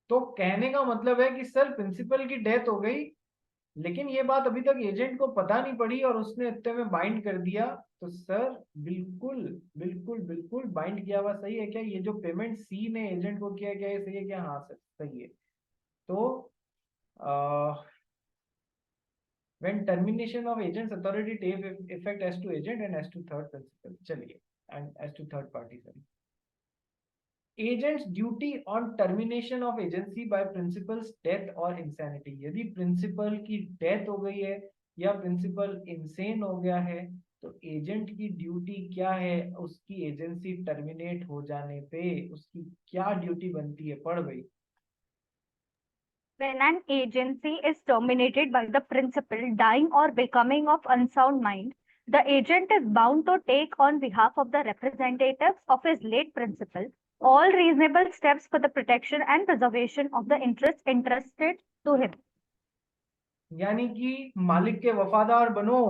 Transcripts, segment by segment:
तो कहने का मतलब है कि सर प्रिंसिपल की डेथ हो गई, लेकिन ये बात अभी तक एजेंट को पता नहीं पड़ी और उसने इतने में बाइंड कर दिया। तो सर बिल्कुल बिल्कुल बिल्कुल बाइंड किया हुआ सही है क्या? ये जो पेमेंट सी ने एजेंट को किया, क्या ये सही है क्या? हाँ सर सही है। तो when termination of agent's authority take effect as to agent and as to third principal, चलिए, and as to third party, sorry, agent's duty on termination of agency by principal's death or insanity, यदि principal की death हो गई है या principal insane हो गया है, तो एजेंट की ड्यूटी क्या है? उसकी एजेंसी टर्मिनेट हो जाने पे उसकी क्या ड्यूटी बनती है? पढ़ भाई। When an agency is terminated by the principal dying or becoming of unsound mind, the agent is bound to take on behalf of the representatives of his late principal all reasonable steps for the protection and preservation of the interests entrusted to him. यानी कि मालिक के वफादार बनो।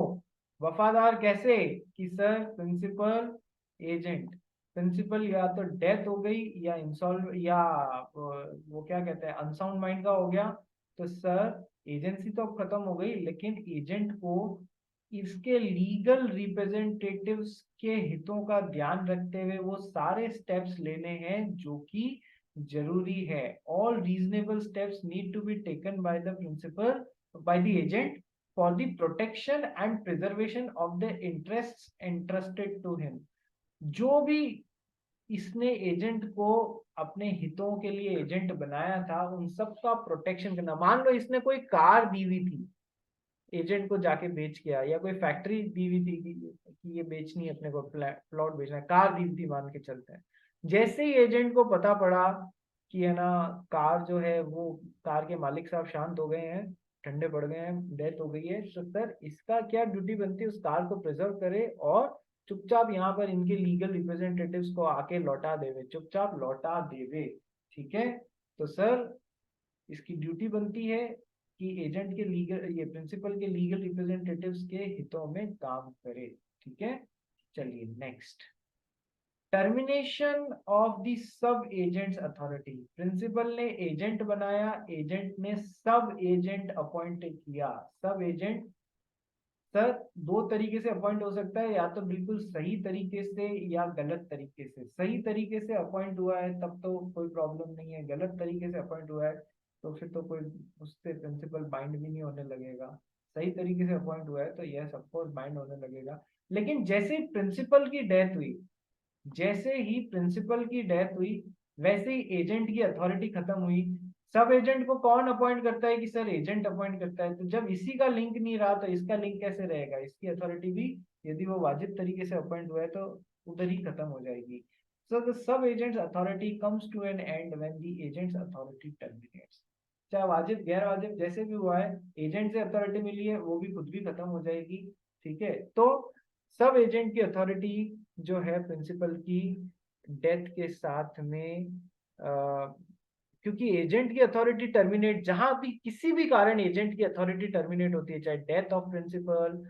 वफादार कैसे? कि sir principal agent, principal या तो डेथ हो गई या इंसॉल्व या वो क्या कहते हैं अनसाउंड माइंड का हो गया, तो सर एजेंसी तो अब खत्म हो गई, लेकिन एजेंट को इसके लीगल रिप्रेजेंटेटिव्स के हितों का ध्यान रखते हुए वो सारे स्टेप्स लेने हैं जो कि जरूरी है। All reasonable steps need to be taken by the principal, by the agent for the protection and preservation of the interests entrusted to him। जो भी इसने एजेंट को अपने हितों के लिए एजेंट बनाया था उन सब का प्रोटेक्शन करना। मान लो इसने कोई कार दी हुई थी एजेंट को जाके बेच के आया, या कोई फैक्ट्री दी हुई थी कि ये बेचनी है अपने को, प्लॉट बेचना है, कार दी हुई थी मान के चलते हैं। जैसे ही एजेंट को पता पड़ा कि है ना कार जो है वो, कार के मालिक साहब शांत हो गए हैं, ठंडे पड़ गए हैं, डेथ हो गई है, तो सर इसका क्या ड्यूटी बनती है? उस कार को प्रिजर्व करे और चुपचाप यहाँ पर इनके लीगल रिप्रेजेंटेटिव्स को आके लौटा देवे, चुपचाप लौटा देवे। ठीक है, तो सर इसकी ड्यूटी बनती है कि एजेंट के लीगल, ये प्रिंसिपल के लीगल रिप्रेजेंटेटिव्स के हितों में काम करे। ठीक है, चलिए next, termination of the sub agent's authority. Principal ने एजेंट बनाया, एजेंट ने सब एजेंट अपॉइंट किया। सब एजेंट सर दो तरीके से अपॉइंट हो सकता है, या तो बिल्कुल सही तरीके से या गलत तरीके से। सही तरीके से अपॉइंट हुआ है तब तो कोई प्रॉब्लम नहीं है, गलत तरीके से अपॉइंट हुआ है तो फिर तो कोई उससे प्रिंसिपल बाइंड भी नहीं होने लगेगा। सही तरीके से अपॉइंट हुआ है तो यस ऑफ कोर्स बाइंड होने लगेगा। लेकिन जैसे प्रिंसिपल की डेथ हुई, जैसे ही प्रिंसिपल की डेथ हुई वैसे ही एजेंट की अथॉरिटी खत्म हुई। सब एजेंट को कौन अपॉइंट करता है? कि सर एजेंट अपॉइंट करता है। तो जब इसी का लिंक नहीं रहा तो इसका लिंक कैसे रहेगा? इसकी अथॉरिटी भी यदि वो वाजिब तरीके से अपॉइंट हुआ है तो उधर ही खत्म हो जाएगी। So the sub agent's authority comes to an end when the agent's authority terminates. चाहे वाजिब गैर वाजिब जैसे भी हुआ है, एजेंट से अथॉरिटी मिली है वो भी खुद भी खत्म हो जाएगी। ठीक है, तो सब एजेंट की अथॉरिटी जो है प्रिंसिपल की डेथ के साथ में क्योंकि एजेंट की अथॉरिटी टर्मिनेट, जहां भी किसी भी कारण एजेंट की अथॉरिटी टर्मिनेट होती है, चाहे डेथ ऑफ प्रिंसिपल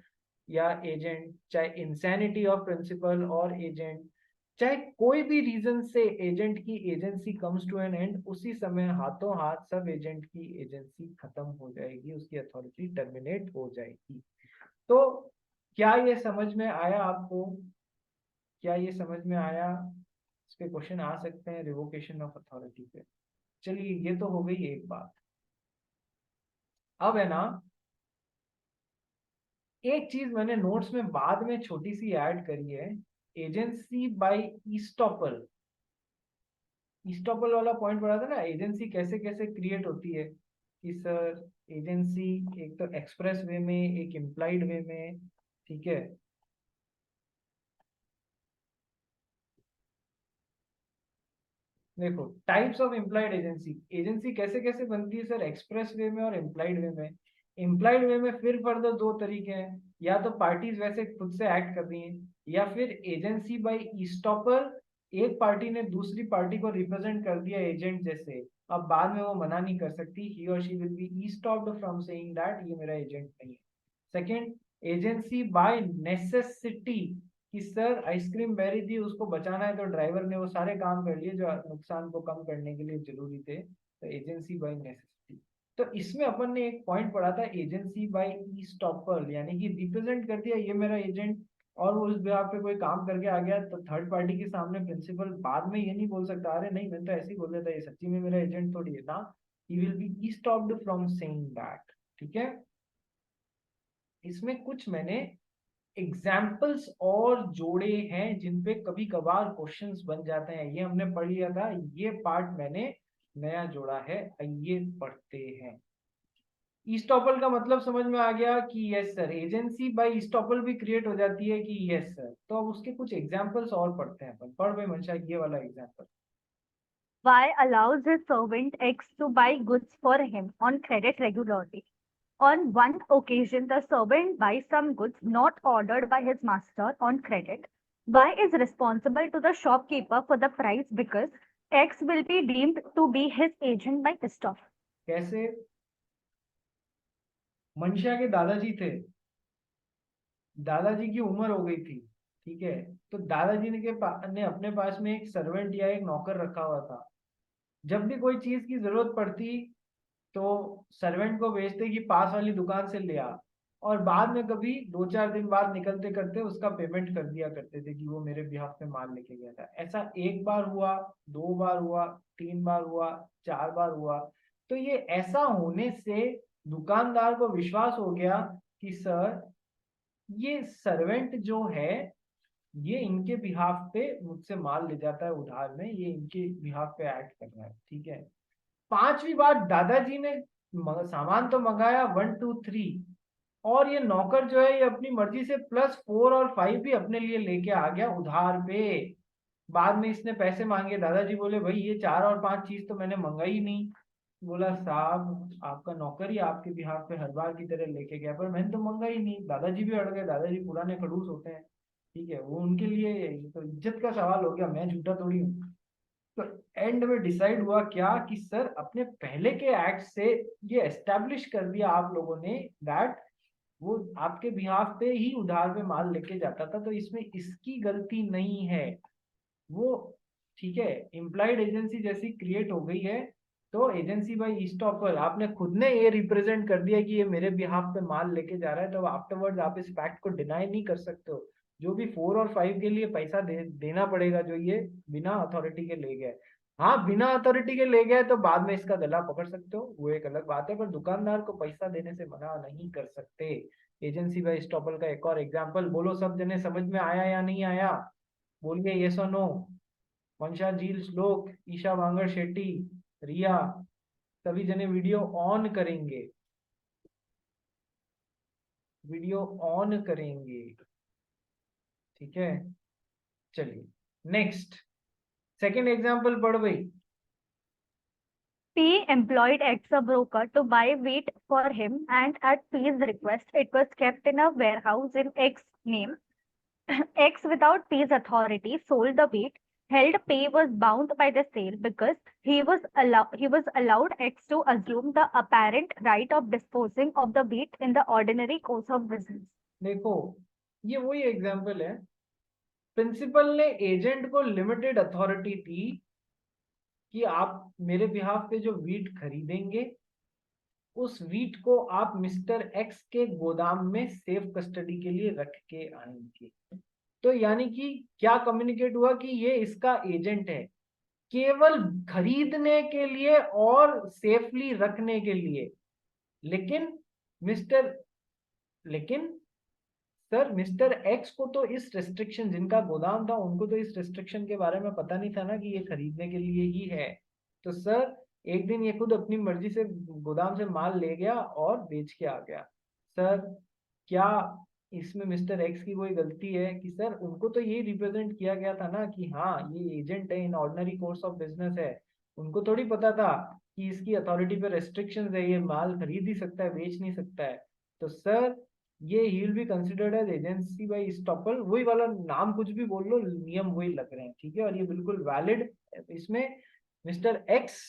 या एजेंट, चाहे इंसैनिटी ऑफ प्रिंसिपल और एजेंट, चाहे कोई भी रीजन से एजेंट की agency comes to an end, उसी समय हाथों हाथ सब एजेंट की एजेंसी खत्म हो जाएगी, उसकी अथॉरिटी टर्मिनेट हो जाएगी। तो क्या ये समझ में आया आपको? क्या ये समझ में आया? इस पे क्वेश्चन आ सकते हैं रिवोकेशन ऑफ अथॉरिटी पे। चलिए ये तो हो गई एक बात। अब है ना, एक चीज मैंने नोट्स में बाद में छोटी सी ऐड करी है, एजेंसी बाय ईस्टॉपल। ईस्टॉपल वाला पॉइंट पढ़ा था ना, एजेंसी कैसे कैसे क्रिएट होती है। कि सर एजेंसी एक तो एक्सप्रेस वे में, एक इम्प्लाइड वे में। ठीक है, देखो types of implied agency, agency कैसे कैसे बनती है सर? एक्सप्रेस वे में और इम्प्लाइड वे में। इम्प्लाइड वे में फिर फर्दर दो तरीके हैं, या तो पार्टीज वैसे खुद से एक्ट कर रही हैं, या फिर एजेंसी बाय ईस्टॉपर, एक पार्टी ने दूसरी पार्टी को रिप्रेजेंट कर दिया एजेंट जैसे, अब बाद में वो मना नहीं कर सकती, ही और she will be estopped from saying that ये मेरा एजेंट नहीं है। सेकेंड, एजेंसी बाय नेसेसिटी, कि सर आइसक्रीम बेरी थी उसको बचाना है तो ड्राइवर ने वो सारे काम कर लिए जो नुकसान को कम करने के लिए जरूरी थे, तो एजेंसी बाय नेसेसिटी। तो इसमें अपन ने एक पॉइंट पढ़ा था, एजेंसी बाय ईस्टॉपर, यानी कि रिप्रेजेंट कर दिया ये मेरा एजेंट, और वो उस बिहाफ पे कोई काम करके आ गया, तो थर्ड पार्टी के सामने प्रिंसिपल बाद में ये नहीं बोल सकता अरे नहीं मैंने तो ऐसे ही बोल दिया था, ये सच्ची में मेरा एजेंट थोड़ी है ना, ही will be stopped from saying that. ठीक है, इसमें कुछ मैंने एग्जाम्पल्स और जोड़े हैं जिन पे कभी कभार क्वेश्चंस बन जाते हैं, ये हमने पढ़ लिया था, ये पार्ट मैंने नया जोड़ा है, आइए पढ़ते हैं। ईस्टॉपल का मतलब समझ में आ गया कि यस सर, एजेंसी बाय ईस्टॉपल भी क्रिएट हो जाती है कि यस सर। तो अब उसके कुछ एग्जांपल्स और पढ़ते हैं अपन। पढ़ भाई मंशा ये वाला example. Y allows his servant X to buy goods for him on credit regularly. On one occasion, the servant buys some goods not ordered by his master on credit. Y is responsible to the shopkeeper for the price because X will be deemed to be his agent by Christoph. कैसे? मंशा के दादाजी थे, दादाजी की उम्र हो गई थी, ठीक है, तो दादाजी ने अपने पास में एक सर्वेंट या एक नौकर रखा हुआ था। जब भी कोई चीज की जरूरत पड़ती तो सर्वेंट को भेजते कि पास वाली दुकान से ले आ, और बाद में कभी 2-4 दिन बाद निकलते करते उसका पेमेंट कर दिया करते थे कि वो मेरे बिहाफ पे माल लेके गया था। ऐसा एक बार हुआ, 2 बार हुआ, 3 बार हुआ, 4 बार हुआ। तो ये ऐसा होने से दुकानदार को विश्वास हो गया कि सर ये सर्वेंट जो है ये इनके बिहाफ पे मुझसे माल ले जाता है उधार में, ये इनके बिहाफ पे एक्ट कर रहा है। ठीक है, 5वीं बार दादाजी ने सामान तो मंगाया 1 2 3, और ये नौकर जो है ये अपनी मर्जी से +4 और 5 भी अपने लिए लेके आ गया उधार पे। बाद में इसने पैसे मांगे, दादाजी बोले भाई ये 4 और 5 चीज तो मैंने मंगाई ही नहीं। बोला साहब आपका नौकर ही आपके बिहाफ पे हर बार की तरह लेके गया, पर मैंने तो मंगाई ही नहीं। दादाजी भी अड़ गए, दादाजी पुराने खड़ूस होते हैं, ठीक है, वो उनके लिए ये तो इज्जत का सवाल हो गया, मैं झूठा थोड़ी हूँ। तो एंड में डिसाइड हुआ क्या कि सर अपने पहले के एक्ट से ये एस्टेब्लिश कर दिया आप लोगों ने दैट वो आपके बिहाफ पे ही उधार पे माल लेके जाता था, तो इसमें इसकी गलती नहीं है वो। ठीक है, इम्प्लाइड एजेंसी जैसी क्रिएट हो गई है, तो एजेंसी बाय ईस्टॉपर आपने खुद ने ये रिप्रेजेंट कर दिया कि ये मेरे बिहाफ पे माल लेके जा रहा है, तो आफ्टरवर्ड आप इस फैक्ट को डिनाई नहीं कर सकते हो। जो भी 4 और 5 के लिए पैसा देना पड़ेगा जो ये बिना अथॉरिटी के ले गए। हाँ बिना अथॉरिटी के ले गए तो बाद में इसका गला पकड़ सकते हो, वो एक अलग बात है, पर दुकानदार को पैसा देने से मना नहीं कर सकते। एजेंसी बाय ईस्टॉपर का एक और एग्जाम्पल बोलो, सब जने समझ में आया या नहीं आया? बोलिए यस और नो। वंशा झील, श्लोक, ईशा वांगड़ शेट्टी, रिया, सभी जने वीडियो ऑन करेंगे, वीडियो ऑन करेंगे। ठीक है, चलिए नेक्स्ट, सेकंड एग्जांपल पढ़ भाई। P employed X, a broker, to buy wheat for him, and at P's request, it was kept in a warehouse in X's name. X, without P's authority, sold the wheat. Held P was bound by the sale because he was allowed X to assume the apparent right of disposing of the wheat in the ordinary course of business. देखो ये वही example है, principal ने agent को limited authority दी कि आप मेरे behalf पे जो वीट खरीदेंगे उस वीट को आप मिस्टर एक्स के गोदाम में सेफ कस्टडी के लिए रख के आएंगे। तो यानी कि क्या कम्युनिकेट हुआ कि ये इसका एजेंट है केवल खरीदने के लिए और सेफली रखने के लिए। लेकिन मिस्टर लेकिन सर मिस्टर एक्स को तो इस रेस्ट्रिक्शन, जिनका गोदाम था उनको तो इस रेस्ट्रिक्शन के बारे में पता नहीं था ना कि ये खरीदने के लिए ही है। तो सर एक दिन ये खुद अपनी मर्जी से गोदाम से माल ले गया और बेच के आ गया। सर क्या इसमें मिस्टर एक्स की कोई गलती है कि सर उनको तो ये रिप्रेजेंट किया गया था ना कि हाँ ये एजेंट है, in ordinary course of business है, उनको थोड़ी पता था कि इसकी अथॉरिटी पे रेस्ट्रिक्शंस है, ये माल खरीद ही सकता है बेच नहीं सकता है। तो सर ये he will be considered as agency by estoppel, वही वाला नाम कुछ भी बोल लो नियम वही लग रहे हैं। ठीक है, और ये बिल्कुल वैलिड, इसमें मिस्टर एक्स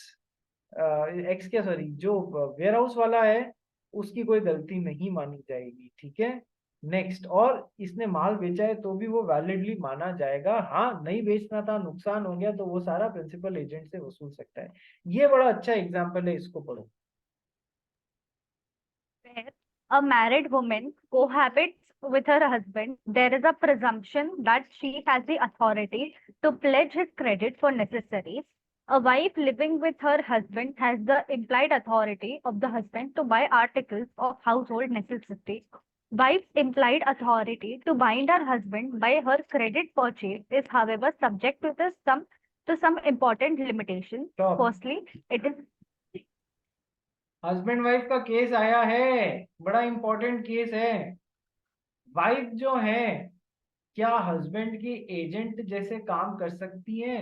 एक्स क्या सॉरी जो वेयर हाउस वाला है उसकी कोई गलती नहीं मानी जाएगी। ठीक है, नेक्स्ट, और इसने माल बेचा है तो भी वो वैलिडली माना जाएगा। हाँ, नहीं बेचना था, नुकसान हो गया, तो वो सारा प्रिंसिपल एजेंट से वसूल सकता है। ये बड़ा अच्छा एग्जाम्पल है, इसको पढ़ो। Where a married woman cohabits with her husband, there is a presumption that she has the authority to pledge his credit for necessaries. A wife living with her husband has the implied authority of the husband to buy articles of household necessity. Wife's implied authority to bind her husband by her credit purchase is, however, subject to some important limitations. Stop. Firstly, it is husband wife का case आया है, बड़ा important case है। Wife जो है, क्या husband की agent जैसे काम कर सकती है,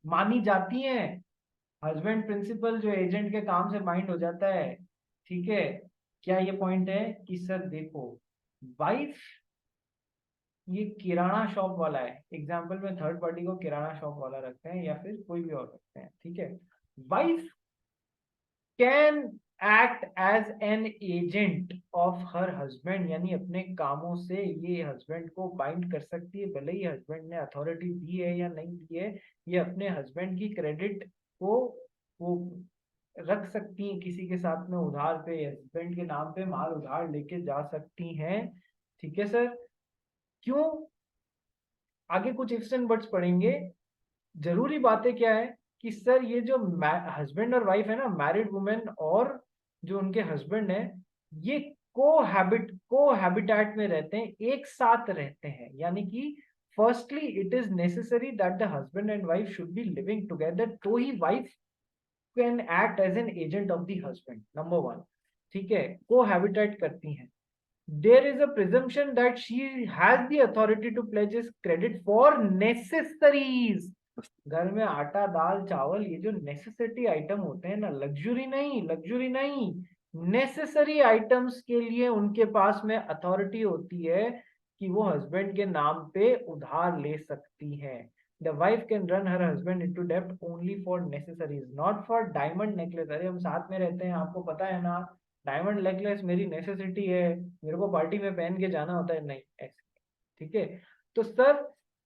मानी जाती है? हस्बैंड प्रिंसिपल जो एजेंट के काम से बाइंड हो जाता है, ठीक है। क्या ये पॉइंट है कि सर देखो, वाइफ, ये किराना शॉप वाला है, एग्जाम्पल में थर्ड पार्टी को किराना शॉप वाला रखते हैं या फिर कोई भी और रखते हैं, ठीक है। Wife can act as an agent of her husband, यानी अपने कामों से ये हस्बैंड को बाइंड कर सकती है, भले ही हस्बैंड ने अथॉरिटी दी है या नहीं दी है। ये अपने हस्बैंड की क्रेडिट को वो रख सकती हैं किसी के साथ में उधार पे, हस्बैंड के नाम पे माल उधार लेके जा सकती हैं, ठीक है सर। क्यों? आगे कुछ इफ्स एंड बट्स पढ़ेंगे। जरूरी बातें क्या है कि सर ये जो हस्बैंड और वाइफ है ना, मैरिड वुमेन और जो उनके हस्बैंड है, ये को हैबिटेट में रहते हैं, एक साथ रहते हैं, यानी कि firstly it is necessary that the husband and wife should be living together, तो ही wife can act as an agent of the husband, number one, ठीक है। को हैबिटेट करती हैं। there is a presumption that she has the authority to pledge his credit for necessaries। घर में आटा दाल चावल, ये जो नेसेसिटी आइटम होते हैं ना, लग्जरी नहीं, लग्जरी नहीं, नेसेसरी आइटम्स के लिए उनके पास में अथॉरिटी होती है कि वो हस्बैंड के नाम पे उधार ले सकती है। The wife can run her husband into डेब्ट only for necessaries, not for diamond necklace. अरे हम साथ में रहते हैं, आपको पता है ना, डायमंड नेकलेस मेरी नेसेसिटी है, मेरे को पार्टी में पहन के जाना होता है, नहीं ऐसे, ठीक है। तो सर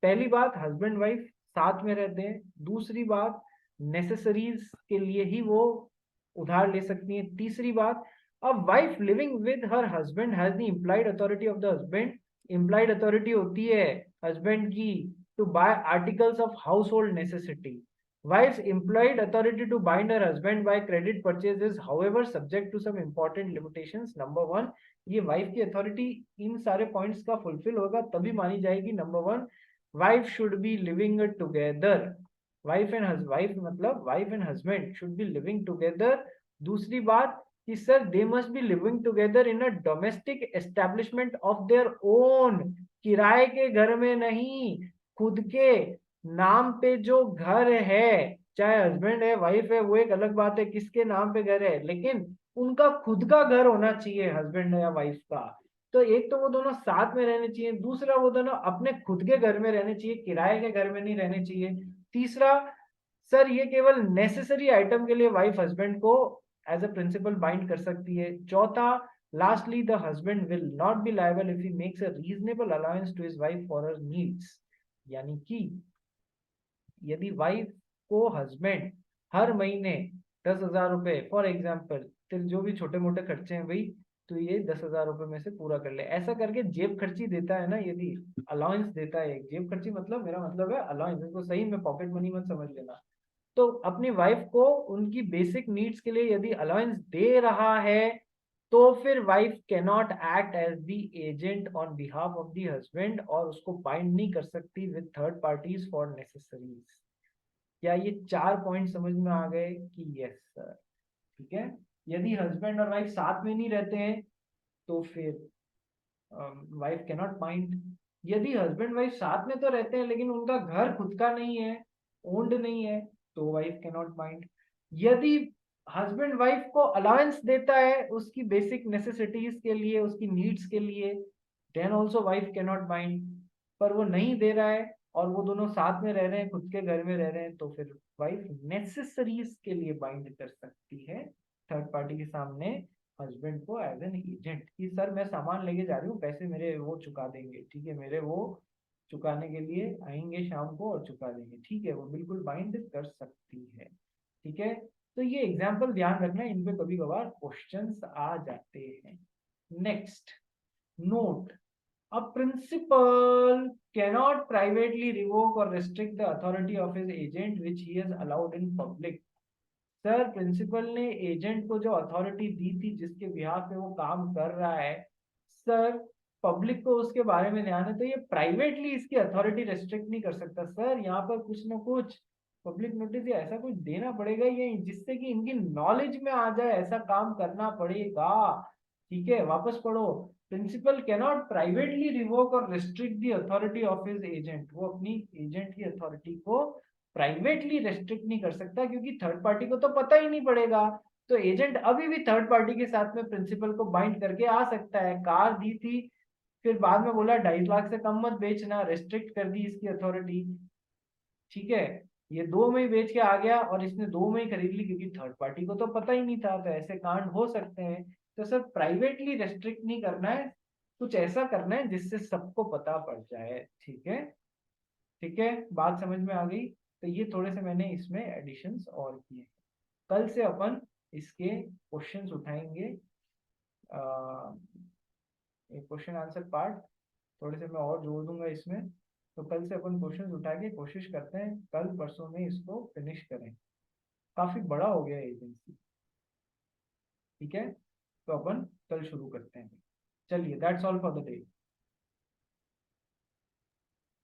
पहली बात, हस्बैंड वाइफ साथ में रहते हैं। दूसरी बात, नेसेसरीज के लिए ही वो उधार ले सकती हैं। तीसरी बात, a wife living with her husband has the implied authority of the husband. Implied authority होती है हस्बैंड की to buy articles of household necessity. Wife's implied authority to bind her husband by credit purchase is, however, subject to some important limitations. Number one, ये wife की authority इन सारे points का fulfil होगा तभी मानी जाएगी। Number one, wife should be living together, wife मतलब wife and husband should be living together. दूसरी बात कि sir they must be living together in a domestic establishment of their own, किराए के घर में नहीं, खुद के नाम पे जो घर है, चाहे हस्बैंड है वाइफ है वो एक अलग बात है किसके नाम पे घर है, लेकिन उनका खुद का घर होना चाहिए हस्बैंड या वाइफ का। तो एक तो वो दोनों साथ में रहने चाहिए, दूसरा वो दोनों अपने खुद के घर में रहने चाहिए, किराए के घर में नहीं रहने चाहिए। तीसरा, सर ये केवल नेसेसरी आइटम के लिए वाइफ हस्बैंड को एज अ प्रिंसिपल बाइंड कर सकती है। चौथा, lastly the husband will not be liable if he makes a reasonable allowance to his wife for her needs, यानी कि यदि वाइफ को हस्बैंड हर महीने 10,000 रुपए फॉर एग्जाम्पल, तेरे जो भी छोटे मोटे खर्चे हैं भाई, तो ये 10,000 रुपए में से पूरा कर ले, ऐसा करके जेब खर्ची देता है ना, यदि अलाउंस देता है, जेब खर्ची मतलब मेरा मतलब है अलाउंस, इसको सही में पॉकेट मनी मत समझ लेना। तो अपनी वाइफ को उनकी बेसिक नीड्स के लिए यदि अलाउंस दे रहा है, तो फिर wife can not act as the agent on behalf of the husband, और उसको बाइंड नहीं कर सकती with third parties for necessaries. क्या ये चार पॉइंट समझ में आ गए कि यस सर, ठीक है। यदि हस्बैंड और वाइफ साथ में नहीं रहते हैं तो फिर वाइफ कैन नॉट बाइंड। यदि हस्बैंड वाइफ साथ में तो रहते हैं लेकिन उनका घर खुद का नहीं है, ओन्ड नहीं है, तो वाइफ कैन नॉट बाइंड। यदि हस्बैंड वाइफ को अलाउंस देता है उसकी बेसिक नेसेसिटीज के लिए, उसकी नीड्स के लिए, then also wife can not bind. पर वो नहीं दे रहा है और वो दोनों साथ में रह रहे हैं, खुद के घर में रह रहे हैं, तो फिर वाइफ नेसेसरीज के लिए बाइंड कर सकती है थर्ड पार्टी के सामने हस्बैंड को एज एन एजेंट कि सर मैं सामान लेके जा रही हूँ, पैसे मेरे वो चुका देंगे, ठीक है, मेरे वो चुकाने के लिए आएंगे शाम को और चुका देंगे, ठीक है, वो बिल्कुल बाइंड कर सकती है, ठीक है। तो ये एग्जाम्पल ध्यान रखना, इन पे कभी कभार क्वेश्चंस आ जाते हैं। Next, note, a principal cannot privately revoke or restrict the authority of his agent which he has allowed in public। Sir principal ने एजेंट को जो अथॉरिटी दी थी जिसके बिहाफ पे वो काम कर रहा है, सर पब्लिक को उसके बारे में ध्यान है तो ये प्राइवेटली इसकी अथॉरिटी रेस्ट्रिक्ट नहीं कर सकता। सर यहाँ पर कुछ ना कुछ पब्लिक नोटिस या ऐसा कुछ देना पड़ेगा ये जिससे कि इनकी नॉलेज में आ जाए, ऐसा काम करना पड़ेगा, ठीक है। वापस पढ़ो, प्रिंसिपल कैनॉट प्राइवेटली रिवोक और restrict the authority of his agent, वो अपनी एजेंट की अथॉरिटी को प्राइवेटली रेस्ट्रिक्ट नहीं कर सकता क्योंकि थर्ड पार्टी को तो पता ही नहीं पड़ेगा। तो एजेंट अभी भी थर्ड पार्टी के साथ में प्रिंसिपल को बाइंड करके आ सकता है। कार दी थी, फिर बाद में बोला 2.5 लाख से कम मत बेचना, रेस्ट्रिक्ट कर दी इसकी अथॉरिटी, ठीक है। ये 2 में ही बेच के आ गया और इसने 2 में ही खरीद ली क्योंकि थर्ड पार्टी को तो पता ही नहीं था। तो ऐसे कांड हो सकते हैं। तो सर प्राइवेटली रेस्ट्रिक्ट नहीं करना है, कुछ ऐसा करना है जिससे सबको पता पड़ जाए, ठीक है। ठीक है, बात समझ में आ गई। तो ये थोड़े से मैंने इसमें एडिशंस और किए। कल से अपन इसके क्वेश्चंस उठाएंगे, एक क्वेश्चन आंसर पार्ट थोड़े से मैं और जोड़ दूंगा इसमें। तो कल से अपन क्वेश्चंस उठा के कोशिश करते हैं कल परसों में इसको फिनिश करें। काफी बड़ा हो गया एजेंसी, ठीक है। तो अपन कल शुरू करते हैं। चलिए, that's all for the day.